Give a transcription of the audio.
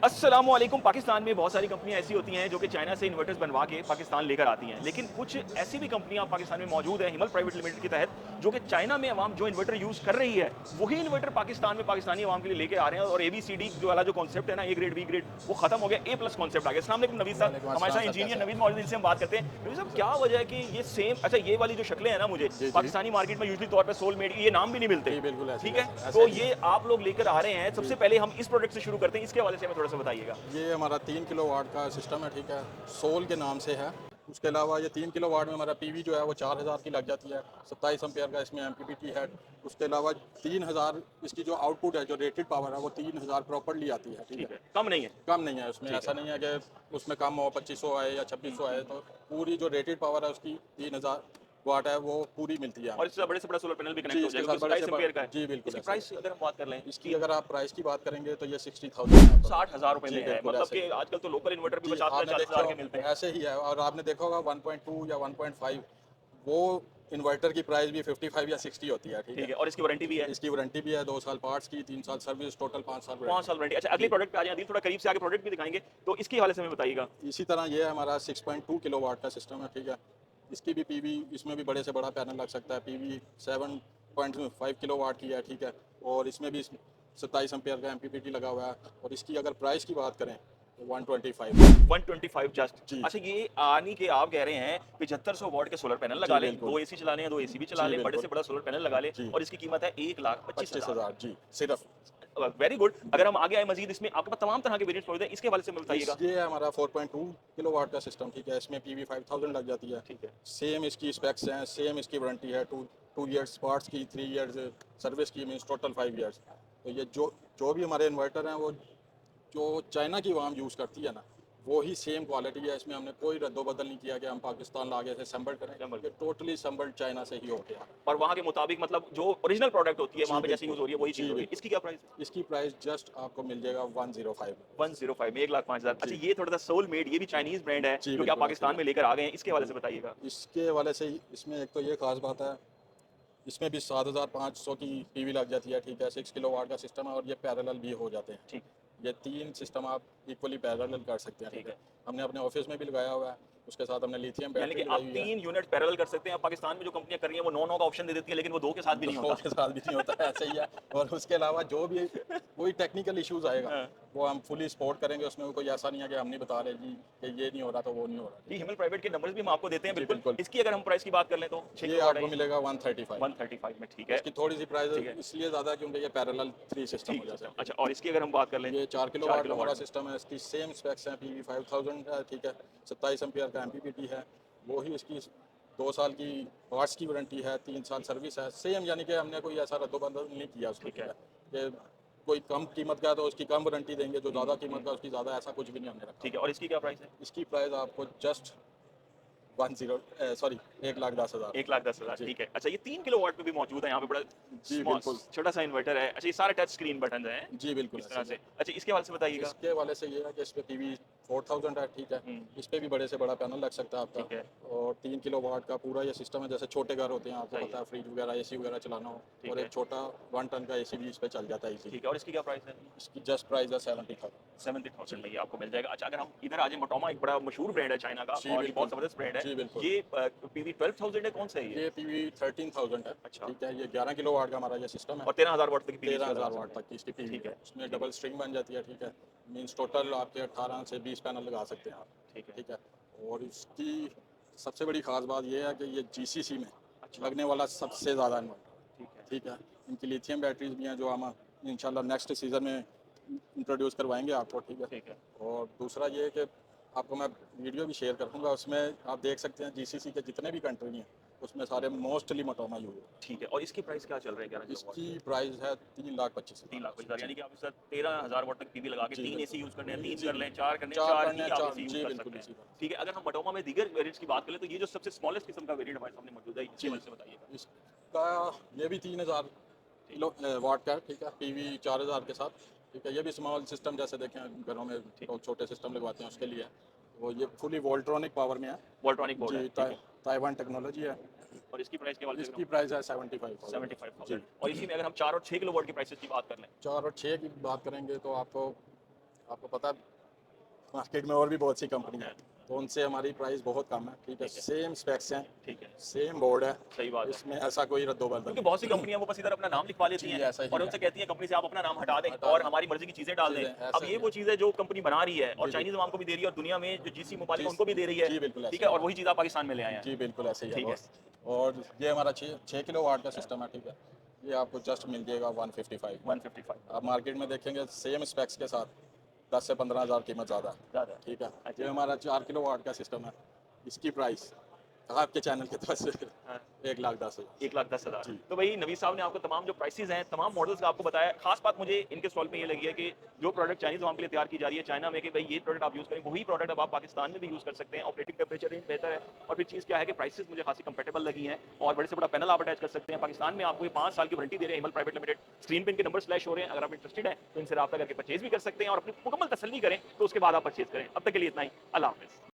अस्सलामुअलैकुम। पाकिस्तान में बहुत सारी कंपनियां ऐसी होती हैं जो कि चाइना से इन्वर्टर्स बनवा के पाकिस्तान लेकर आती हैं, लेकिन कुछ ऐसी भी कंपनियां पाकिस्तान में मौजूद हैं हिमल प्राइवेट लिमिटेड के तहत, जो कि चाइना में अवाम जो इन्वर्टर यूज़ कर रही है वही इन्वर्टर पाकिस्तान में पाकिस्तानी अवाम के लिए लेके आ रहे हैं। और ABCD जो वाला जो कॉन्सेप्ट है ना, ए ग्रेड बी ग्रेड, वो खत्म हो गया, A+ कॉन्सेप्ट आ गया। अस्सलाम वालेकुम नवीद साहब, वालेकुम हमारे अस्सलाम साथ सर, कैसे इंजीनियर हैं? नवीद मौजूद हैं, इनसे हम बात करते हैं। नवीद साहब, क्या वजह है कि ये सेम, अच्छा ये वाली जो शक्लें हैं ना, मुझे जी, जी। पाकिस्तानी मार्केट में यूजली तौर पर सोल मेड ये नाम भी नहीं मिलते, जी, बिल्कुल ऐसे ही ठीक है है? सर, तो ऐसे ही ये है। आप लोग लेकर आ रहे हैं। सबसे जी, पहले हम इस प्रोडक्ट से शुरू करते हैं, इसके हवाले से हमें थोड़ा सा बताइएगा। ये हमारा 3 किलोवाट का सिस्टम है, ठीक है? सोल के नाम से है। उसके अलावा ये 3 किलोवाट में हमारा पीवी जो है वो 4000 की लग जाती है। 27 एम्पेयर का इसमें एमपीपीटी है। उसके अलावा 3000 इसकी जो आउटपुट है, जो रेटेड पावर है, वो 3000 प्रॉपर्ली आती है, ठीक है? ठीक है, कम नहीं है। कम नहीं है उसमें, ठीक ऐसा है। नहीं है कि उसमें कम हो, 2500 आए या 2600 आए। तो पूरी जो रेटेड पावर है उसकी 3000 वाट है, वो पूरी मिलती है और हमें, इससे ठीक है? बड़े से बड़ा सोलर पैनल भी कनेक्ट जी, हो इसके जाएगा, साथ क्योंकि बड़े 27 से एम्पीयर का है। जी, बिल्कुल इसकी ऐसे ही प्राइस है। अगर हम बात कर लें, इसकी कि अगर आप प्राइस की बात करेंगे तो ये 60,000 है आपका। 60,000 रुपए जी, में है, बिल्कुल मतलब ऐसे कि ही है। आजकल तो लोकल इन्वर्टर भी जी, 50 आपने 40 देखा हज़ार के मिलते हैं। ऐसे ही है। और आपने देखा होगा 1.2 या 1.5 वो इन्वर्टर की प्राइस भी 55 या 60 होती है, ठीक ठीक है? है, और इसकी वारंटी भी है। इसकी वारंटी भी है, 2 साल पार्ट्स की, 3 साल सर्विस, टोटल 5 साल 5 वारंटी। साल वारंटी। अच्छा, अगले जी, प्रोडक्ट पे आ जाए, अदील थोड़ा करीब से आगे प्रोडक्ट भी दिखाएंगे, तो इसके हवाले से हमें बताइएगा। इसी तरह ये हमारा 6.2 किलोवाट का सिस्टम है, ठीक है? इसकी भी पीवी, इसमें भी बड़े से बड़ा पैनल लग सकता है। पीवी 7.5 किलोवाट की है, ठीक है? और इसमें भी 27 एम्पेयर का एमपीपीटी लगा हुआ है। और इसकी अगर प्राइस की बात करें तो 125। 125 जस्ट। जी, अच्छा, ये आनी के आप कह रहे हैं 7500 वॉट के सोलर पैनल लगा जी, लें, बिल्कुल। 2 एसी चला लें या 2 एसी भी चला जी, लें, बड़े से बिल्कुल। बड़ा सोलर पैनल लगा लें, जी, और इसकी कीमत है 1,25,000। 25,000 जी, सिर्फ। Very good. जी। अगर हम आगे आए मजीद, इसमें आपके पास तमाम तरह के वेरिएंट्स मौजूद हैं, इसके हवाले से हमें बताइएगा। ये है हमारा 4.2 किलोवाट का सिस्टम, ठीक है? इसमें पीवी 5000 लग जाती है। ठीक है। सेम इसकी स्पेक्स हैं, सेम इसकी वारंटी है, टू टू ईयर्स पार्ट्स की, 3 ईयर्स सर्विस की, मीन्स टोटल 5 ईयर्स। तो ये जो जो भी हमारे इन्वर्टर हैं, वो जो चाइना की वाम यूज़ करती है ना, वो ही सेम क्वालिटी है। इसमें हमने कोई रद्दो-बदल नहीं किया कि हम पाकिस्तान लाके से असेंबल करें। जमल। ये टोटली असेंबल्ड चाइना से ही हो गया। और वहाँ के मुताबिक, मतलब जो ओरिजिनल प्रोडक्ट होती है जी, वहाँ पे जैसे यूज़ बिल्कुल। हो रही है वही चीज़ जी, हो रही है। बिल्कुल। इसकी क्या प्राइस है? इसकी प्राइस जस्ट आपको मिल जाएगा 105 में। 105 में 1,05,000। अच्छा, जी। ये थोड़ा सा सोल मेड, ये भी चाइनीज ब्रांड है जी, जो कि आप बिल्कुल ऐसे ही पाकिस्तान है। में लेकर आ गए हैं, इसके हवाले जी। से बताइएगा। इसके हवाले से इसमें एक तो ये ख़ास बात है, इसमें भी 7500 की पीवी लग जाती है, ठीक है? 6 किलोवाट का सिस्टम है और ये पैरेलल भी हो जाते हैं। ठीक। ये 3 सिस्टम आप इक्वली पैरेलल कर सकते हैं, ठीक ठीक है? है। हमने अपने ऑफिस में भी लगाया हुआ है, उसके साथ हमने लिथियम यानी बैटरी कि लगाई आप हुई है। 3 यूनिट पैरेलल कर सकते हैं। अब पाकिस्तान में जो कंपनियां कर रही हैं वो 9-9 का ऑप्शन दे देती है, लेकिन वो 2 के साथ भी नहीं 2 होता। के साथ भी नहीं होता है, ऐसे ही है। और उसके अलावा जो भी कोई टेक्निकल इश्यूज़ आएगा, हाँ। वो हम फुली सपोर्ट करेंगे। उसमें कोई ऐसा नहीं है कि हम नहीं बता रहे जी कि ये नहीं हो रहा तो वो नहीं हो रहा, जी, ठीक है? हिमल प्राइवेट के नंबर्स भी हम आपको देते हैं, जी, बिल्कुल। बिल्कुल। इसकी अगर हम प्राइस की बात कर लें तो 6 ये किलोवाट है आपको ये? मिलेगा 135। 135 में, ठीक है। इसकी थोड़ी सी प्राइस ठीक है। इसलिए ज़्यादा है क्योंकि ये पैरेलल 3 सिस्टम हो ठीक जाता सिस्टम। है, ठीक अच्छा, है? और इसकी अगर हम बात कर लें? ये 4 4 किलोवाट का हमारा किलोवाट में। सिस्टम है। इसकी सेम स्पेक्स हैं, पीवी 5000 है, ठीक है? 27 एम्पियर का एमपीपीटी है। वो ही इसकी 2 साल की पार्ट्स की वारंटी है, 3 साल सर्विस है। सेम, यानी कि हमने कोई ऐसा रद्दो-बदल नहीं किया उसमें, ठीक ठीक है। है? कि कोई कम कीमत का है तो उसकी कम वारंटी देंगे, जो ज़्यादा कीमत का है उसकी ज़्यादा, ऐसा कुछ भी नहीं हमने रखा ठीक है, हुआ। और इसकी क्या प्राइस है? इसकी प्राइस आपको जस्ट 1,10,000 1,10,000, जी। ठीक है। अच्छा, ये 3 किलोवाट में भी मौजूद है, यहाँ पे बड़ा जी, स्मॉल बिल्कुल। छोटा सा इन्वर्टर है। अच्छा, ये सारे टच स्क्रीन बटन हैं जी, बिल्कुल इस ऐसे तरह ही से। है। अच्छा, इसके हवाले से बताइएगा। इसके वाले से ये है कि इस पे पीवी 4000 है, ठीक है? हम्म। इस पे भी बड़े से बड़ा पैनल लग सकता है आपका। ठीक है। और 3 किलोवाट का पूरा ये सिस्टम है। जैसे छोटे घर होते हैं, आपको सही पता है। है, फ्रिज वगैरह, एसी वगैरह चलाना हो, ठीक और है। एक छोटा 1 टन का एसी भी इस पे चल जाता है ठीक इजीली। है, और इसकी क्या प्राइस है? इसकी जस्ट प्राइस है 70,000। 70,000 जी। में ये आपको मिल जाएगा। अच्छा, अगर हम इधर आ जाए, मोटोमा एक बड़ा मशहूर ब्रांड है चाइना का, जी, और ये बहुत बिल्कुल। ज़बरदस्त ब्रांड है। जी, बिल्कुल। ये पीवी 12,000 है, कौन सा है ये? ये पीवी 13,000 है, अच्छा। ठीक है? ये 11 किलोवाट का हमारा ये सिस्टम है। और 13,000 वाट तक की पीवी इसमें लगा 13,000 वाट सकते तक की इसकी हैं। पीवी ठीक है। है। उसमें ठीक है। डबल स्ट्रिंग बन जाती है, ठीक है? मीन्स टोटल आपके 18 से 20 पैनल लगा सकते हैं आप, ठीक है। ठीक है? और इसकी सबसे बड़ी ख़ास बात ये है कि ये जीसीसी में अच्छा। लगने वाला सबसे ज़्यादा इन्वर्टर, ठीक है। ठीक है? इनकी लिथियम बैटरीज भी हैं जो हम इंशाल्लाह नेक्स्ट सीज़न में इंट्रोड्यूस करवाएंगे आपको, ठीक है? ठीक है। और दूसरा ये है कि आपको मैं वीडियो भी शेयर करूँगा, उसमें आप देख सकते हैं जीसीसी के जितने भी कंट्री हैं उसमें सारे मोस्टली मोटोमा यूज है। ठीक है, और इसकी प्राइस क्या चल रही है 11 किलोवाट इसकी की? प्राइस है 3,25,000। 3,25,000, जी, यानी कि आप इस साथ 13,000 वाट तक पीवी लगा के जी, 3 एसी बिल्कुल। यूज़ करने हैं, 3 जी, कर लें, बिल्कुल। 4 करने हैं, 4 4 करने ही हैं, आप 4 एसी यूज़ जी, कर बिल्कुल सकते इसी हैं। तरह। ठीक है, अगर हम मोटोमा में दीगर वेरिएंट्स की बात करें तो ये जो सबसे स्मॉलेस्ट किस्म का वेरिएंट हमारे सामने मौजूद है, इसके जी, बारे में बताइएगा। इसका ये भी 3,000 किलो वाट का है, ठीक है? पीवी 4,000 के साथ, ठीक है? ये भी स्मॉल सिस्टम, जैसे देखें घरों में ठीक। लोग छोटे सिस्टम लगवाते हैं उसके लिए है। वो ये फुली वोल्ट्रॉनिक पावर में है। वोल्ट्रॉनिक बोर्ड है, जी, ठीक है। ताइवान टेक्नोलॉजी है। और इसकी प्राइस के हवाले से अगर इसकी हम प्राइस है 75,000। जी। 75,000, और इसी में अगर हम 4 और 6 किलोवाट की प्राइसेस की बात कर लें? 4 और 6 की बात करेंगे तो आपको आपको पता है मार्केट में और भी बहुत सी कंपनी है, तो उनसे हमारी प्राइस बहुत कम है। ठीक है, ठीक है। सेम स्पेक्स हैं, ठीक है, सेम बोर्ड है, सही बात है। इसमें ऐसा कोई रद्दोबदल क्योंकि बहुत सी कंपनियां वो बस इधर अपना नाम लिखवा लेती जी, हैं ऐसा ही और है। उनसे कहती हैं कंपनी से आप अपना नाम हटा दें हटा और दें। हमारी मर्जी की चीजें डाल दें। चीज़ें अब ऐसा ये ही वो है। चीज़ है जो कंपनी बना रही है और जी, जी। चाइनीज अवाम को भी दे रही है और दुनिया में जो जीसी मोबाइल जी, उनको भी दे रही है। जी, बिल्कुल ठीक ऐसे है, ही और है। वही चीज़ आप पाकिस्तान में ले आए हैं। जी, बिल्कुल ऐसे ही है ठीक है। बॉस। और ये हमारा 6 किलो वाट का सिस्टम है। ठीक है, ये आपको जस्ट मिल जाएगा 155 में। 155 आप मार्केट में देखेंगे सेम स्पेक्स के साथ 10 से 15 हज़ार कीमत ज़्यादा है। ज़्यादा। ठीक है, अच्छा। ये हमारा 4 किलो वाट का सिस्टम है, इसकी प्राइस आपके चैनल के तरफ से हाँ। 1,10,000। 1,10,000। जी। तो भाई नवीद साहब ने आपको तमाम जो प्राइसेस हैं तमाम मॉडल्स का आपको बताया। खास बात मुझे इनके स्टॉल पे ये लगी है कि जो प्रोडक्ट चाइनीज अवाम के लिए तैयार की जा रही है चाइना में कि भाई ये प्रोडक्ट आप यूज़ करें वही प्रोडक्ट अब आप पाकिस्तान में भी यूज़ कर सकते हैं। ऑपरेटिंग टेम्परेचर रेंज बेहतर है और फिर चीज़ क्या है कि प्राइसेस मुझे खासी कंपेटेबल लगी हैं और बड़े से बड़ा पैनल आप अटैच कर सकते हैं। पाकिस्तान में आपको ये 5 साल की वारंटी दे रहे हैं हिमल प्राइवेट लिमिटेड। स्क्रीन पे इनके नंबर फ्लैश हो रहे हैं, अगर आप इंटरेस्टेड हैं तो इनसे रब्ता करके परचेज भी कर सकते हैं और अपनी मुकम्मल तसल्ली करें तो उसके बाद आप परचेज करें। अब तक के लिए इतना ही। अल्लाह हाफ़िज़।